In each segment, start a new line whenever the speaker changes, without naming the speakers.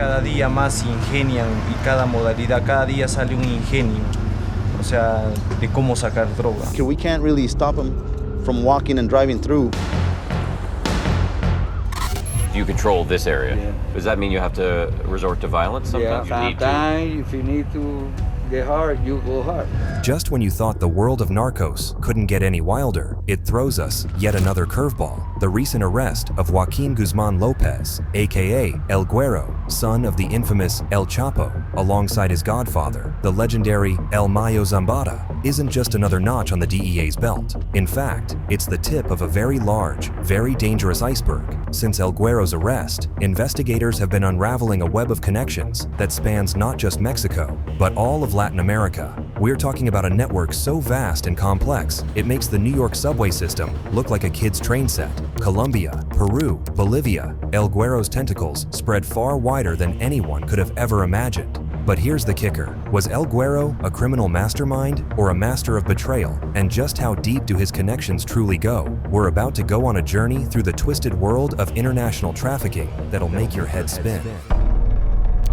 cada día más se ingenian y cada modalidad, cada día sale un ingenio, o sea, de cómo sacar droga.
We can't really stop them from walking and driving through.
You control this area.
Yeah.
Does that mean you have to resort to violence sometimes?
Yeah, sometimes if you need to get hard, you go hard.
Just when you thought the world of narcos couldn't get any wilder, it throws us yet another curveball. The recent arrest of Joaquin Guzman Lopez, aka El Güero, son of the infamous El Chapo, alongside his godfather, the legendary El Mayo Zambada, isn't just another notch on the DEA's belt. In fact, it's the tip of a very large, very dangerous iceberg. Since El Güero's arrest, investigators have been unraveling a web of connections that spans not just Mexico, but all of Latin America. We're talking about a network so vast and complex, it makes the New York subway system look like a kid's train set. Colombia, Peru, Bolivia, El Güero's tentacles spread far wider than anyone could have ever imagined. But here's the kicker. Was El Güero a criminal mastermind or a master of betrayal? And just how deep do his connections truly go? We're about to go on a journey through the twisted world of international trafficking that'll make your head spin.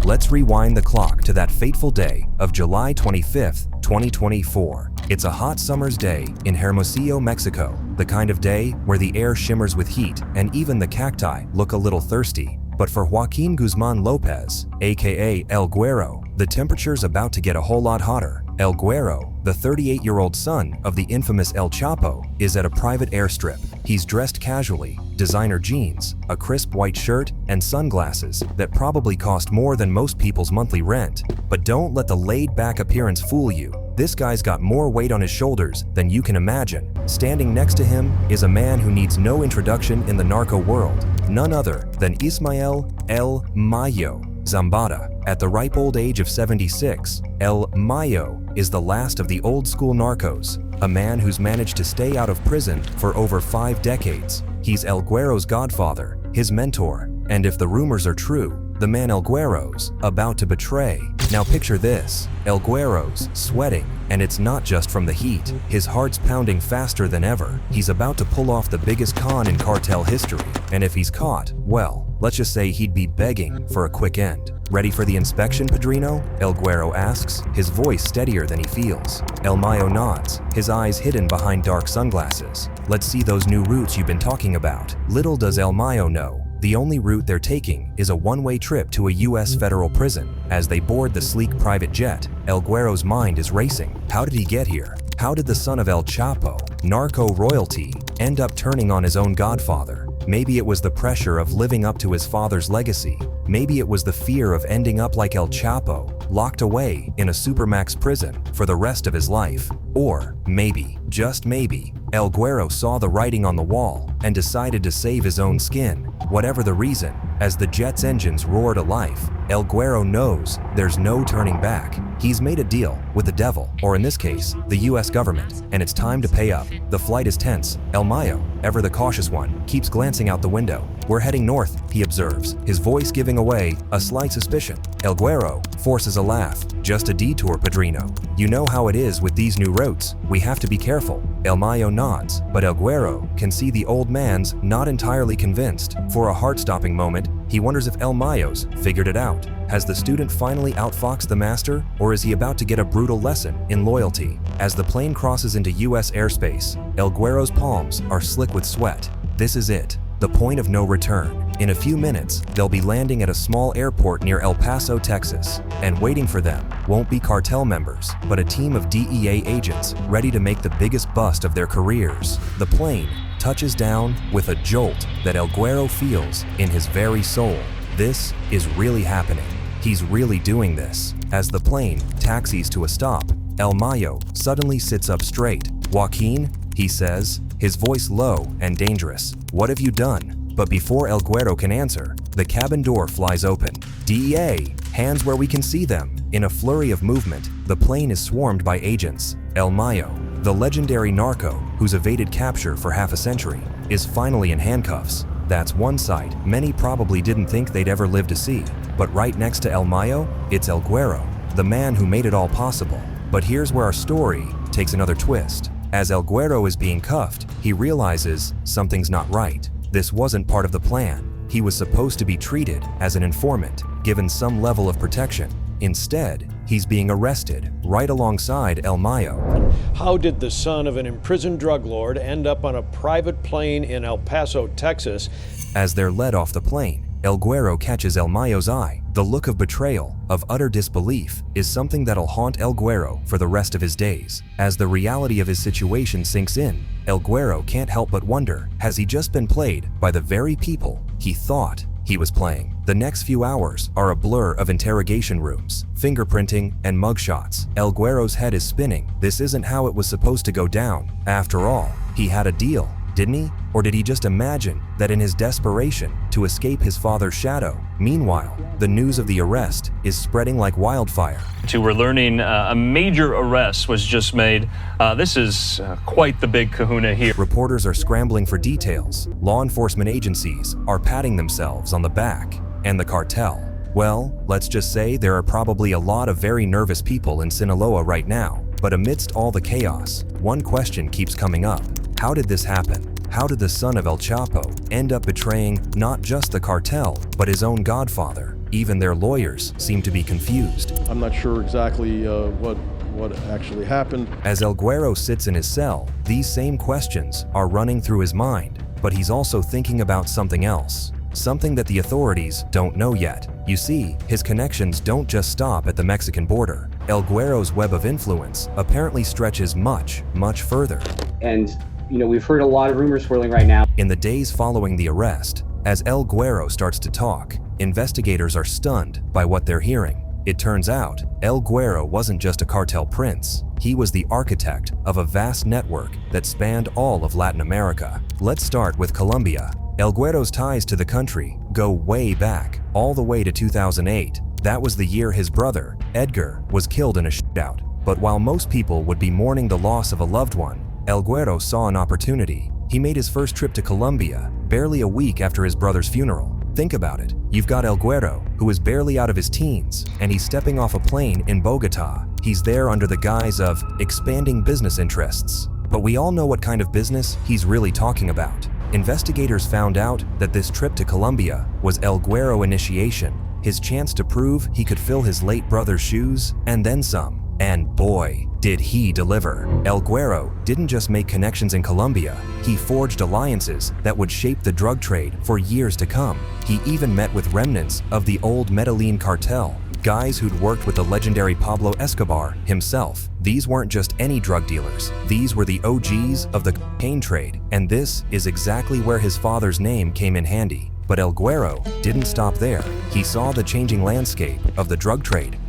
Let's rewind the clock to that fateful day of July 25th, 2024. It's a hot summer's day in Hermosillo, Mexico, the kind of day where the air shimmers with heat and even the cacti look a little thirsty. But for Joaquin Guzman Lopez, aka El Güero, the temperature's about to get a whole lot hotter. El Güero, the 38-year-old son of the infamous El Chapo, is at a private airstrip. He's dressed casually, designer jeans, a crisp white shirt, and sunglasses that probably cost more than most people's monthly rent. But don't let the laid-back appearance fool you. This guy's got more weight on his shoulders than you can imagine. Standing next to him is a man who needs no introduction in the narco world, none other than Ismael El Mayo Zambada. At the ripe old age of 76, El Mayo is the last of the old-school narcos, a man who's managed to stay out of prison for over 5 decades. He's El Güero's godfather, his mentor, and if the rumors are true, the man El Güero's about to betray. Now picture this, El Güero's sweating, and it's not just from the heat. His heart's pounding faster than ever. He's about to pull off the biggest con in cartel history, and if he's caught, well, let's just say he'd be begging for a quick end. Ready for the inspection, Padrino? El Güero asks, his voice steadier than he feels. El Mayo nods, his eyes hidden behind dark sunglasses. Let's see those new routes you've been talking about. Little does El Mayo know, the only route they're taking is a one-way trip to a U.S. federal prison. As they board the sleek private jet, El Güero's mind is racing. How did he get here? How did the son of El Chapo, narco royalty, end up turning on his own godfather? Maybe it was the pressure of living up to his father's legacy. Maybe it was the fear of ending up like El Chapo, locked away in a supermax prison for the rest of his life. Or maybe, just maybe, El Güero saw the writing on the wall and decided to save his own skin. Whatever the reason, as the jet's engines roar to life, El Güero knows there's no turning back. He's made a deal with the devil, or in this case, the US government, and it's time to pay up. The flight is tense. El Mayo, ever the cautious one, keeps glancing out the window. We're heading north, he observes, his voice giving away a slight suspicion. El Güero forces a laugh. Just a detour, Padrino. You know how it is with these new routes. We have to be careful. El Mayo nods, but El Güero can see the old man's not entirely convinced. For a heart-stopping moment, he wonders if El Mayo's figured it out. Has the student finally outfoxed the master, or is he about to get a brutal lesson in loyalty? As the plane crosses into US airspace, El Güero's palms are slick with sweat. This is it, the point of no return. In a few minutes, they'll be landing at a small airport near El Paso, Texas, and waiting for them won't be cartel members, but a team of DEA agents ready to make the biggest bust of their careers. The plane touches down with a jolt that El Güero feels in his very soul. This is really happening. He's really doing this. As the plane taxis to a stop, El Mayo suddenly sits up straight. "Joaquin," he says, his voice low and dangerous. "What have you done?" But before El Güero can answer, the cabin door flies open. DEA, hands where we can see them. In a flurry of movement, the plane is swarmed by agents. El Mayo, the legendary narco who's evaded capture for half a century, is finally in handcuffs. That's one sight many probably didn't think they'd ever live to see. But right next to El Mayo, it's El Güero, the man who made it all possible. But here's where our story takes another twist. As El Güero is being cuffed, he realizes something's not right. This wasn't part of the plan. He was supposed to be treated as an informant. given some level of protection. Instead, he's being arrested right alongside El Mayo.
How did the son of an imprisoned drug lord end up on a private plane in El Paso, Texas?
As they're led off the plane, El Güero catches El Mayo's eye. The look of betrayal, of utter disbelief, is something that'll haunt El Güero for the rest of his days. As the reality of his situation sinks in, El Güero can't help but wonder, has he just been played by the very people he thought he was playing? The next few hours are a blur of interrogation rooms, fingerprinting, and mugshots. El Güero's head is spinning. This isn't how it was supposed to go down. After all, he had a deal, didn't he? Or did he just imagine that in his desperation to escape his father's shadow? Meanwhile, the news of the arrest is spreading like wildfire.
We're learning a major arrest was just made. This is quite the big kahuna here.
Reporters are scrambling for details. Law enforcement agencies are patting themselves on the back. And the cartel? Well, let's just say there are probably a lot of very nervous people in Sinaloa right now. But amidst all the chaos, one question keeps coming up. How did this happen? How did the son of El Chapo end up betraying not just the cartel, but his own godfather? Even their lawyers seem to be confused.
I'm not sure exactly what actually happened.
As El Güero sits in his cell, these same questions are running through his mind, but he's also thinking about something else. Something that the authorities don't know yet. You see, his connections don't just stop at the Mexican border. El Güero's web of influence apparently stretches much, much further.
And we've heard a lot of rumors swirling right now.
In the days following the arrest, as El Güero starts to talk, investigators are stunned by what they're hearing. It turns out, El Güero wasn't just a cartel prince. He was the architect of a vast network that spanned all of Latin America. Let's start with Colombia. El Güero's ties to the country go way back, all the way to 2008. That was the year his brother, Edgar, was killed in a shootout. But while most people would be mourning the loss of a loved one, El Güero saw an opportunity. He made his first trip to Colombia barely a week after his brother's funeral. Think about it. You've got El Güero, who is barely out of his teens, and he's stepping off a plane in Bogota. He's there under the guise of expanding business interests. But we all know what kind of business he's really talking about. Investigators found out that this trip to Colombia was El Güero initiation, his chance to prove he could fill his late brother's shoes, and then some. And boy, did he deliver. El Güero didn't just make connections in Colombia, he forged alliances that would shape the drug trade for years to come. He even met with remnants of the old Medellin cartel, guys who'd worked with the legendary Pablo Escobar himself. These weren't just any drug dealers, these were the OGs of the cocaine trade, and this is exactly where his father's name came in handy. But El Güero didn't stop there. He saw the changing landscape of the drug trade.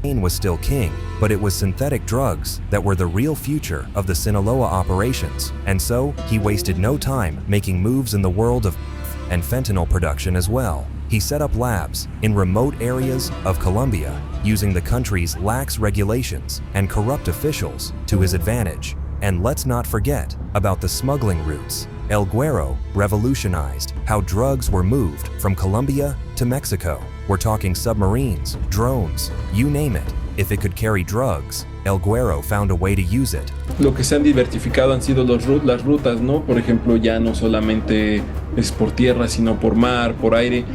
Cocaine was still king, but it was synthetic drugs that were the real future of the Sinaloa operations, and so he wasted no time making moves in the world of and fentanyl production as well. He set up labs in remote areas of Colombia, using the country's lax regulations and corrupt officials to his advantage. And let's not forget about the smuggling routes. El Güero revolutionized how drugs were moved from Colombia to Mexico. We're talking submarines, drones, you name it. If it could carry drugs, El Güero found a way to use it.
Lo que se han diversificado han sido las rutas, ¿no? Por ejemplo, ya no solamente es por tierra, sino por mar, por aire,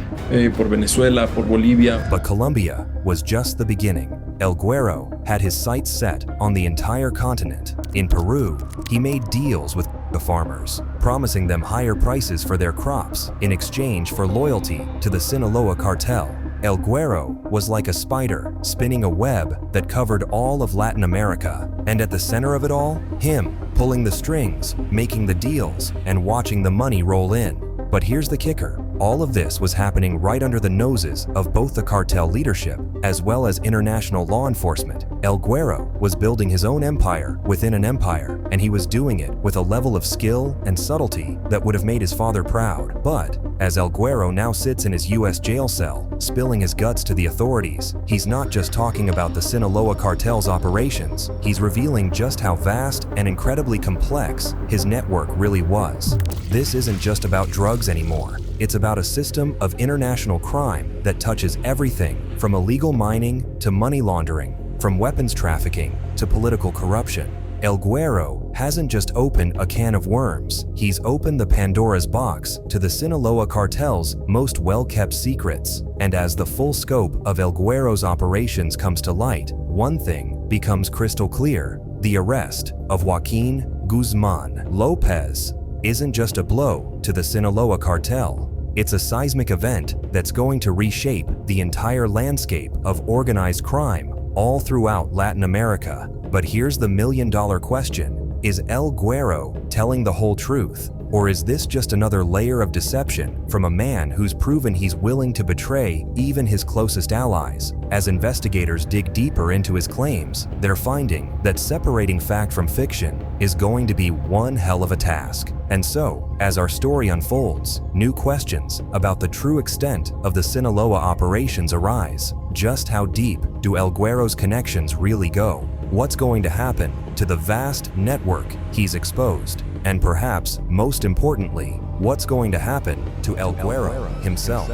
por Venezuela, por Bolivia.
But Colombia was just the beginning. El Güero had his sights set on the entire continent. In Peru, he made deals with the farmers, promising them higher prices for their crops in exchange for loyalty to the Sinaloa cartel. El Güero was like a spider spinning a web that covered all of Latin America, and at the center of it all, him pulling the strings, making the deals, and watching the money roll in. But here's the kicker. All of this was happening right under the noses of both the cartel leadership as well as international law enforcement. El Güero was building his own empire within an empire, and he was doing it with a level of skill and subtlety that would have made his father proud. But as El Güero now sits in his US jail cell, spilling his guts to the authorities, he's not just talking about the Sinaloa cartel's operations, he's revealing just how vast and incredibly complex his network really was. This isn't just about drugs anymore. It's about a system of international crime that touches everything from illegal mining to money laundering, from weapons trafficking to political corruption. El Güero hasn't just opened a can of worms, he's opened the Pandora's box to the Sinaloa cartel's most well-kept secrets. And as the full scope of El Güero's operations comes to light, one thing becomes crystal clear: the arrest of Joaquin Guzman Lopez isn't just a blow to the Sinaloa cartel. It's a seismic event that's going to reshape the entire landscape of organized crime all throughout Latin America. But here's the million-dollar question: is El Güero telling the whole truth? Or is this just another layer of deception from a man who's proven he's willing to betray even his closest allies? As investigators dig deeper into his claims, they're finding that separating fact from fiction is going to be one hell of a task. And so, as our story unfolds, new questions about the true extent of the Sinaloa operations arise. Just how deep do El Güero's connections really go? What's going to happen to the vast network he's exposed? And perhaps, most importantly, what's going to happen to El Güero himself?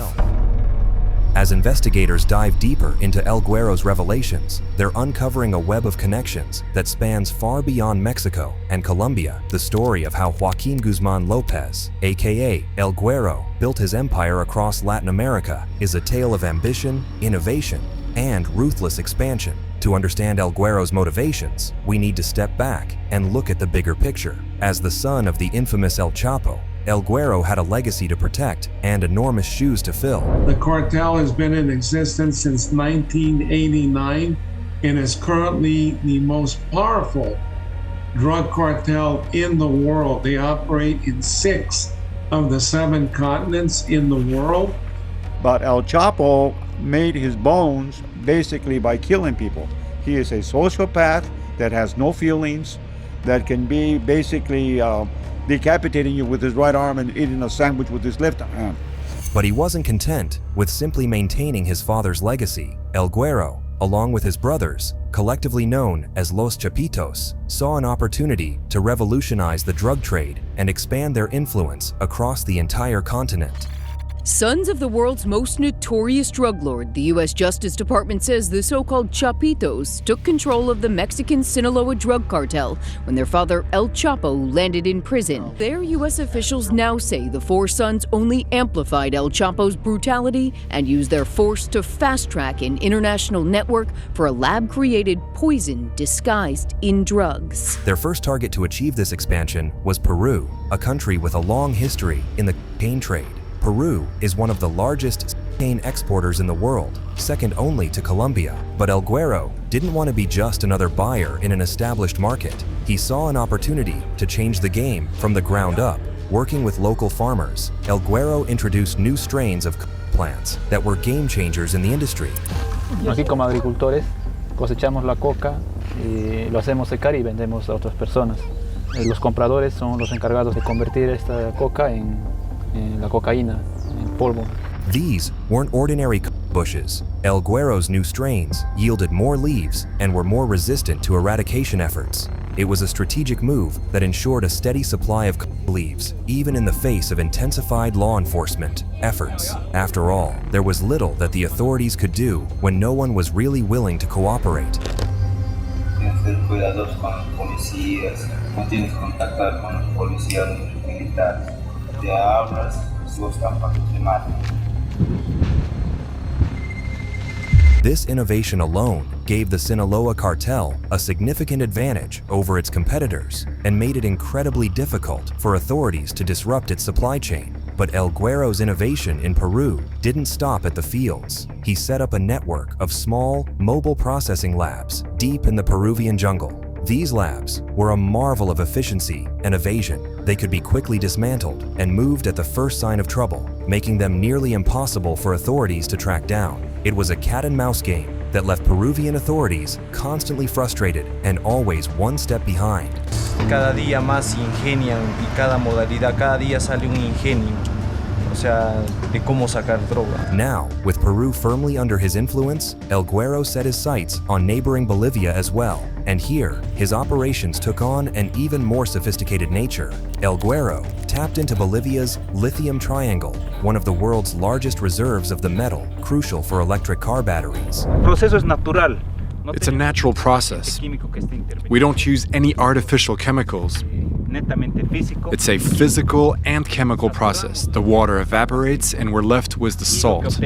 As investigators dive deeper into El Güero's revelations, they're uncovering a web of connections that spans far beyond Mexico and Colombia. The story of how Joaquin Guzman Lopez, aka El Güero, built his empire across Latin America is a tale of ambition, innovation, and ruthless expansion. To understand El Güero's motivations, we need to step back and look at the bigger picture. As the son of the infamous El Chapo, El Güero had a legacy to protect and enormous shoes to fill.
The cartel has been in existence since 1989 and is currently the most powerful drug cartel in the world. They operate in 6 of the 7 continents in the world.
But El Chapo made his bones basically by killing people. He is a sociopath that has no feelings, that can be basically decapitating you with his right arm and eating a sandwich with his left hand.
But he wasn't content with simply maintaining his father's legacy. El Güero, along with his brothers, collectively known as Los Chapitos, saw an opportunity to revolutionize the drug trade and expand their influence across the entire continent.
Sons of the world's most notorious drug lord, the U.S. Justice Department says the so-called Chapitos took control of the Mexican Sinaloa drug cartel when their father El Chapo landed in prison. Their U.S. officials now say the 4 sons only amplified El Chapo's brutality and used their force to fast-track an international network for a lab-created poison disguised in drugs.
Their first target to achieve this expansion was Peru, a country with a long history in the cocaine trade. Peru is one of the largest cocaine exporters in the world, second only to Colombia. But El Güero didn't want to be just another buyer in an established market. He saw an opportunity to change the game from the ground up. Working with local farmers, El Güero introduced new strains of plants that were game changers in the industry.
Aquí como agricultores cosechamos la coca y lo hacemos secar y vendemos a otras personas. Los compradores son los encargados de convertir esta coca en la cocaína, en polvo.
These weren't ordinary bushes. El Güero's new strains yielded more leaves and were more resistant to eradication efforts. It was a strategic move that ensured a steady supply of leaves, even in the face of intensified law enforcement efforts. After all, there was little that the authorities could do when no one was really willing to cooperate. This innovation alone gave the Sinaloa cartel a significant advantage over its competitors and made it incredibly difficult for authorities to disrupt its supply chain. But El Güero's innovation in Peru didn't stop at the fields. He set up a network of small, mobile processing labs deep in the Peruvian jungle. These labs were a marvel of efficiency and evasion. They could be quickly dismantled and moved at the first sign of trouble, making them nearly impossible for authorities to track down. It was a cat-and-mouse game that left Peruvian authorities constantly frustrated and always one step behind.
Cada día más se ingenian y cada modalidad, cada día sale un ingenio, o sea, de cómo sacar droga.
Now, with Peru firmly under his influence, El Güero set his sights on neighboring Bolivia as well. And here, his operations took on an even more sophisticated nature. El Güero tapped into Bolivia's lithium triangle, one of the world's largest reserves of the metal crucial for electric car batteries.
El proceso es natural. It's a natural process. We don't use any artificial chemicals. It's a physical and chemical process. The water evaporates and we're left with the salt.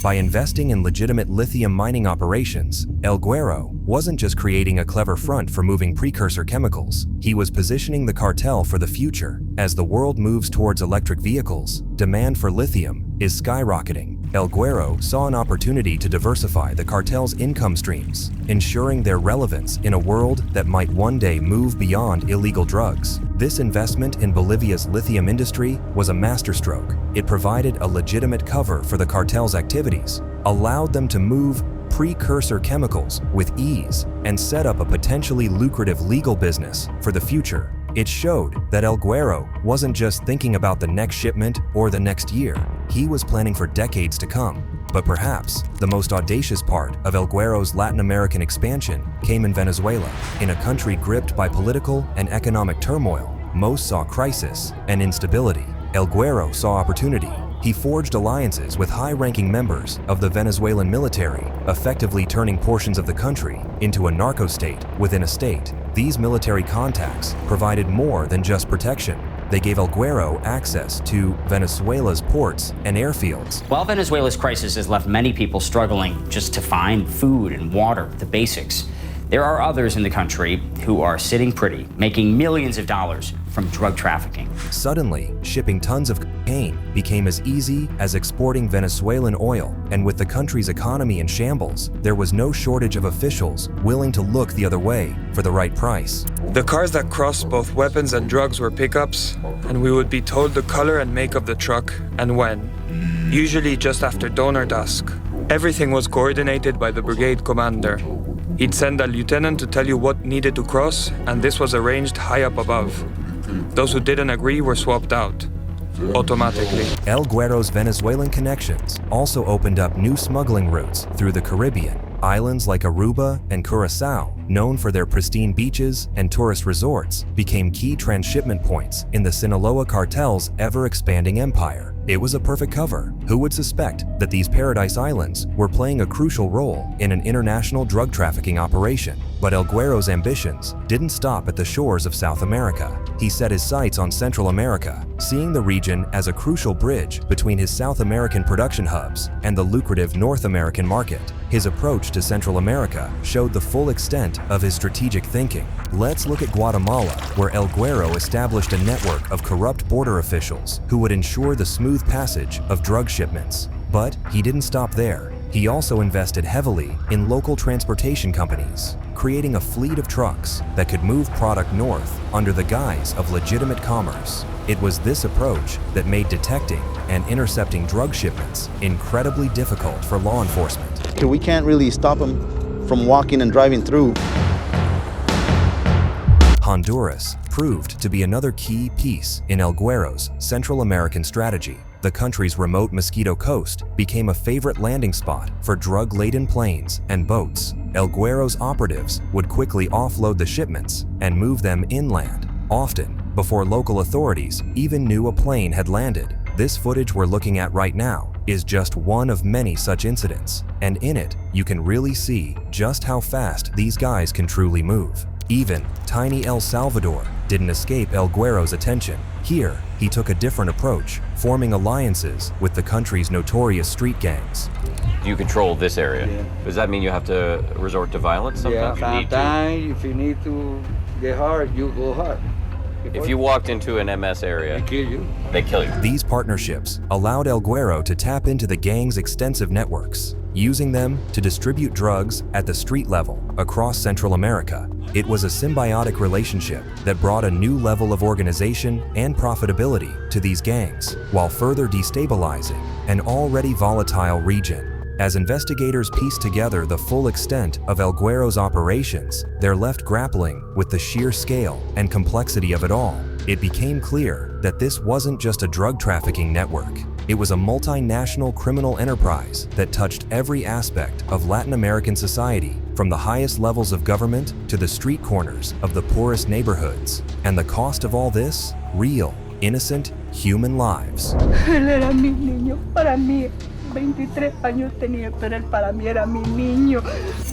By investing in legitimate lithium mining operations, El Güero wasn't just creating a clever front for moving precursor chemicals. He was positioning the cartel for the future. As the world moves towards electric vehicles, demand for lithium is skyrocketing. El Güero saw an opportunity to diversify the cartel's income streams, ensuring their relevance in a world that might one day move beyond illegal drugs. This investment in Bolivia's lithium industry was a masterstroke. It provided a legitimate cover for the cartel's activities, allowed them to move precursor chemicals with ease, and set up a potentially lucrative legal business for the future. It showed that El Güero wasn't just thinking about the next shipment or the next year. He was planning for decades to come. But perhaps the most audacious part of El Güero's Latin American expansion came in Venezuela. In a country gripped by political and economic turmoil, most saw crisis and instability. El Güero saw opportunity. He forged alliances with high-ranking members of the Venezuelan military, effectively turning portions of the country into a narco-state within a state. These military contacts provided more than just protection. They gave El Güero access to Venezuela's ports and airfields.
While Venezuela's crisis has left many people struggling just to find food and water, the basics, there are others in the country who are sitting pretty, making millions of dollars from drug trafficking.
Suddenly, shipping tons of cocaine became as easy as exporting Venezuelan oil, and with the country's economy in shambles, there was no shortage of officials willing to look the other way for the right price.
The cars that crossed both weapons and drugs were pickups, and we would be told the color and make of the truck and when, usually just after dawn or dusk. Everything was coordinated by the brigade commander. He'd send a lieutenant to tell you what needed to cross, and this was arranged high up above. Those who didn't agree were swapped out, automatically.
El Güero's Venezuelan connections also opened up new smuggling routes through the Caribbean. Islands like Aruba and Curacao, known for their pristine beaches and tourist resorts, became key transshipment points in the Sinaloa cartel's ever-expanding empire. It was a perfect cover. Who would suspect that these paradise islands were playing a crucial role in an international drug trafficking operation? But El Güero's ambitions didn't stop at the shores of South America. He set his sights on Central America, seeing the region as a crucial bridge between his South American production hubs and the lucrative North American market. His approach to Central America showed the full extent of his strategic thinking. Let's look at Guatemala, where El Güero established a network of corrupt border officials who would ensure the smooth passage of drug shipments. But he didn't stop there. He also invested heavily in local transportation companies, creating a fleet of trucks that could move product north under the guise of legitimate commerce. It was this approach that made detecting and intercepting drug shipments incredibly difficult for law enforcement.
We can't really stop them from walking and driving through.
Honduras proved to be another key piece in El Güero's Central American strategy. The country's remote Mosquito Coast became a favorite landing spot for drug-laden planes and boats. El Güero's operatives would quickly offload the shipments and move them inland, often before local authorities even knew a plane had landed. This footage we're looking at right now is just one of many such incidents, and in it, you can really see just how fast these guys can truly move. Even tiny El Salvador didn't escape El Güero's attention. Here, he took a different approach, forming alliances with the country's notorious street gangs.
You control this area.
Yeah.
Does that mean you have to resort to violence sometimes?
Yeah, sometimes if you need to get hard, you go hard.
If you walked into an MS area,
they kill you.
They kill you.
These partnerships allowed El Güero to tap into the gang's extensive networks, using them to distribute drugs at the street level across Central America. It was a symbiotic relationship that brought a new level of organization and profitability to these gangs, while further destabilizing an already volatile region. As investigators piece together the full extent of El Güero's operations, they're left grappling with the sheer scale and complexity of it all. It became clear that this wasn't just a drug trafficking network. It was a multinational criminal enterprise that touched every aspect of Latin American society, from the highest levels of government to the street corners of the poorest neighborhoods. And the cost of all this? Real, innocent, human lives.
Él era mi niño, para mí 23 años tenía, pero él para mí era mi niño.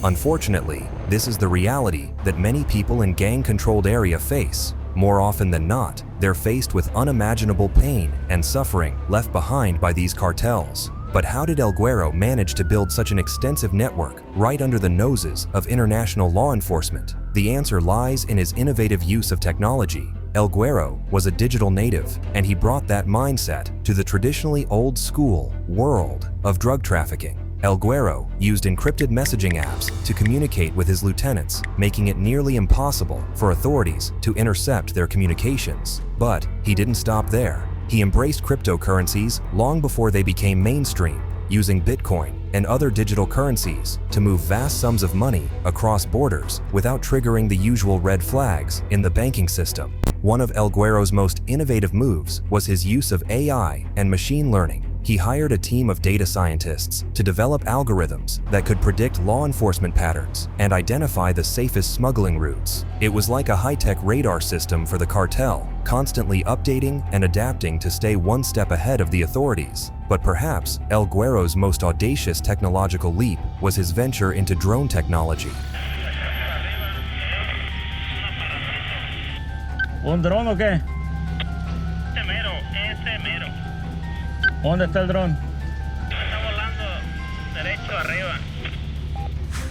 Unfortunately, this is the reality that many people in gang-controlled area face. More often than not, they're faced with unimaginable pain and suffering left behind by these cartels. But how did El Güero manage to build such an extensive network right under the noses of international law enforcement? The answer lies in his innovative use of technology. El Güero was a digital native, and he brought that mindset to the traditionally old-school world of drug trafficking. El Güero used encrypted messaging apps to communicate with his lieutenants, making it nearly impossible for authorities to intercept their communications. But he didn't stop there. He embraced cryptocurrencies long before they became mainstream, using Bitcoin and other digital currencies to move vast sums of money across borders without triggering the usual red flags in the banking system. One of El Güero's most innovative moves was his use of AI and machine learning. He hired a team of data scientists to develop algorithms that could predict law enforcement patterns and identify the safest smuggling routes. It was like a high-tech radar system for the cartel, constantly updating and adapting to stay one step ahead of the authorities. But perhaps El Güero's most audacious technological leap was his venture into drone technology.
¿Un dron o qué? Ese mero. ¿Dónde está el dron? Está volando derecho arriba.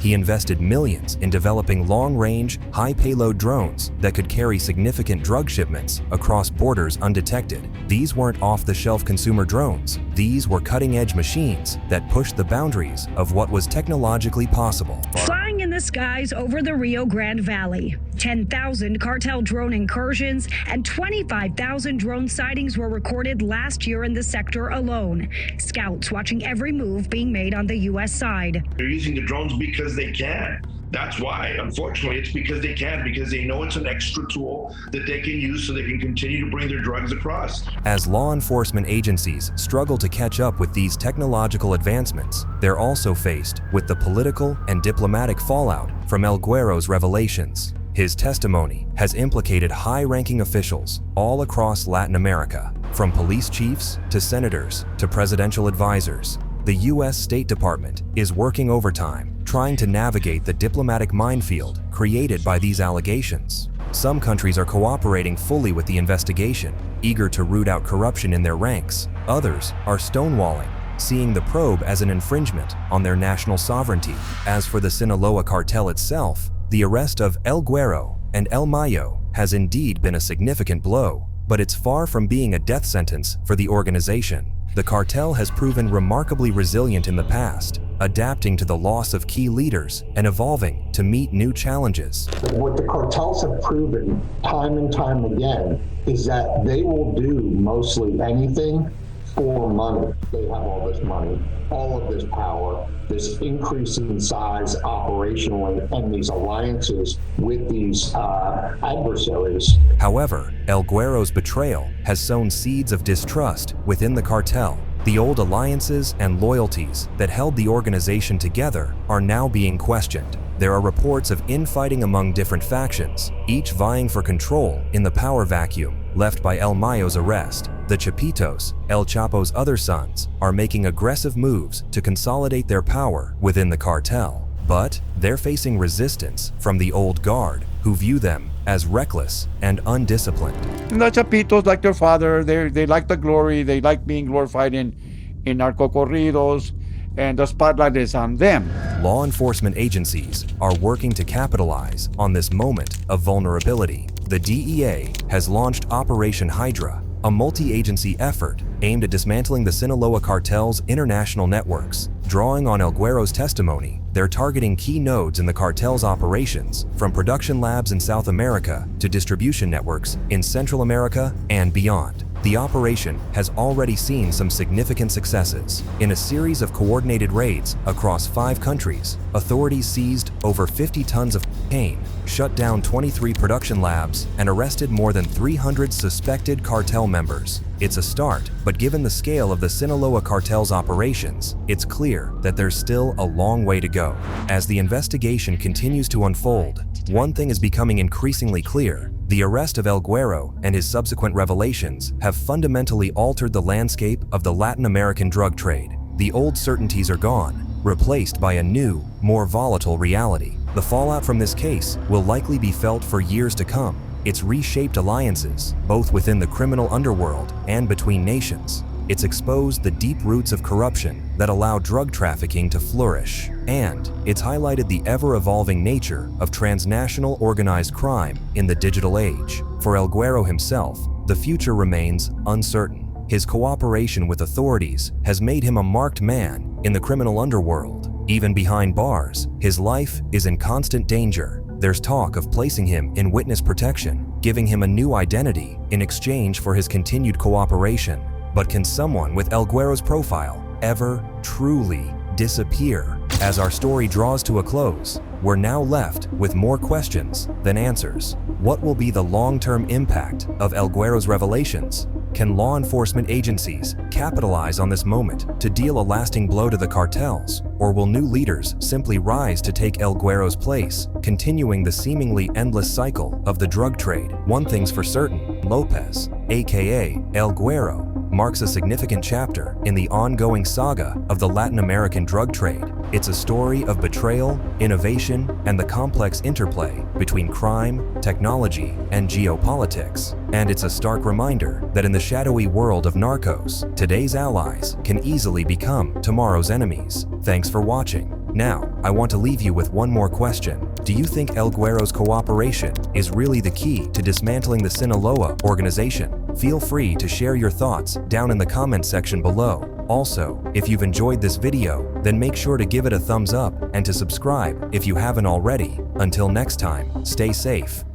He invested millions in developing long-range, high-payload drones that could carry significant drug shipments across borders undetected. These weren't off-the-shelf consumer drones. These were cutting-edge machines that pushed the boundaries of what was technologically possible.
Flying in the skies over the Rio Grande Valley. 10,000 cartel drone incursions and 25,000 drone sightings were recorded last year in the sector alone. Scouts watching every move being made on the U.S. side.
They're using the drones because they can. That's why, unfortunately, it's because they can, because they know it's an extra tool that they can use so they can continue to bring their drugs across.
As law enforcement agencies struggle to catch up with these technological advancements, they're also faced with the political and diplomatic fallout from El Güero's revelations. His testimony has implicated high-ranking officials all across Latin America, from police chiefs to senators to presidential advisors. The U.S. State Department is working overtime, trying to navigate the diplomatic minefield created by these allegations. Some countries are cooperating fully with the investigation, eager to root out corruption in their ranks. Others are stonewalling, seeing the probe as an infringement on their national sovereignty. As for the Sinaloa cartel itself, the arrest of El Güero and El Mayo has indeed been a significant blow, but it's far from being a death sentence for the organization. The cartel has proven remarkably resilient in the past, adapting to the loss of key leaders and evolving to meet new challenges.
What the cartels have proven time and time again is that they will do mostly anything for money. They have all this money, all of this power, this increase in size operationally, and these alliances with these adversaries.
However, El Güero's betrayal has sown seeds of distrust within the cartel. The old alliances and loyalties that held the organization together are now being questioned. There are reports of infighting among different factions, each vying for control in the power vacuum left by El Mayo's arrest. The Chapitos, El Chapo's other sons, are making aggressive moves to consolidate their power within the cartel. But they're facing resistance from the old guard, who view them as reckless and undisciplined.
And the Chapitos, like their father, they like the glory, they like being glorified in narco corridos, and the spotlight is on them.
Law enforcement agencies are working to capitalize on this moment of vulnerability. The DEA has launched Operation Hydra, a multi-agency effort aimed at dismantling the Sinaloa cartel's international networks. Drawing on El Güero's testimony, they're targeting key nodes in the cartel's operations, from production labs in South America to distribution networks in Central America and beyond. The operation has already seen some significant successes. In a series of coordinated raids across 5 countries, authorities seized over 50 tons of cocaine, shut down 23 production labs, and arrested more than 300 suspected cartel members. It's a start, but given the scale of the Sinaloa cartel's operations, it's clear that there's still a long way to go. As the investigation continues to unfold, one thing is becoming increasingly clear. The arrest of El Güero and his subsequent revelations have fundamentally altered the landscape of the Latin American drug trade. The old certainties are gone, replaced by a new, more volatile reality. The fallout from this case will likely be felt for years to come. It's reshaped alliances, both within the criminal underworld and between nations. It's exposed the deep roots of corruption that allow drug trafficking to flourish. And it's highlighted the ever-evolving nature of transnational organized crime in the digital age. For El Güero himself, the future remains uncertain. His cooperation with authorities has made him a marked man in the criminal underworld. Even behind bars, his life is in constant danger. There's talk of placing him in witness protection, giving him a new identity in exchange for his continued cooperation. But can someone with El Güero's profile ever truly disappear? As our story draws to a close, we're now left with more questions than answers. What will be the long-term impact of El Güero's revelations? Can law enforcement agencies capitalize on this moment to deal a lasting blow to the cartels? Or will new leaders simply rise to take El Güero's place, continuing the seemingly endless cycle of the drug trade? One thing's for certain, Lopez, aka El Güero, marks a significant chapter in the ongoing saga of the Latin American drug trade. It's a story of betrayal, innovation, and the complex interplay between crime, technology, and geopolitics. And it's a stark reminder that in the shadowy world of narcos, today's allies can easily become tomorrow's enemies. Thanks for watching. Now, I want to leave you with one more question. Do you think El Güero's cooperation is really the key to dismantling the Sinaloa organization? Feel free to share your thoughts down in the comments section below. Also, if you've enjoyed this video, then make sure to give it a thumbs up and to subscribe if you haven't already. Until next time, stay safe.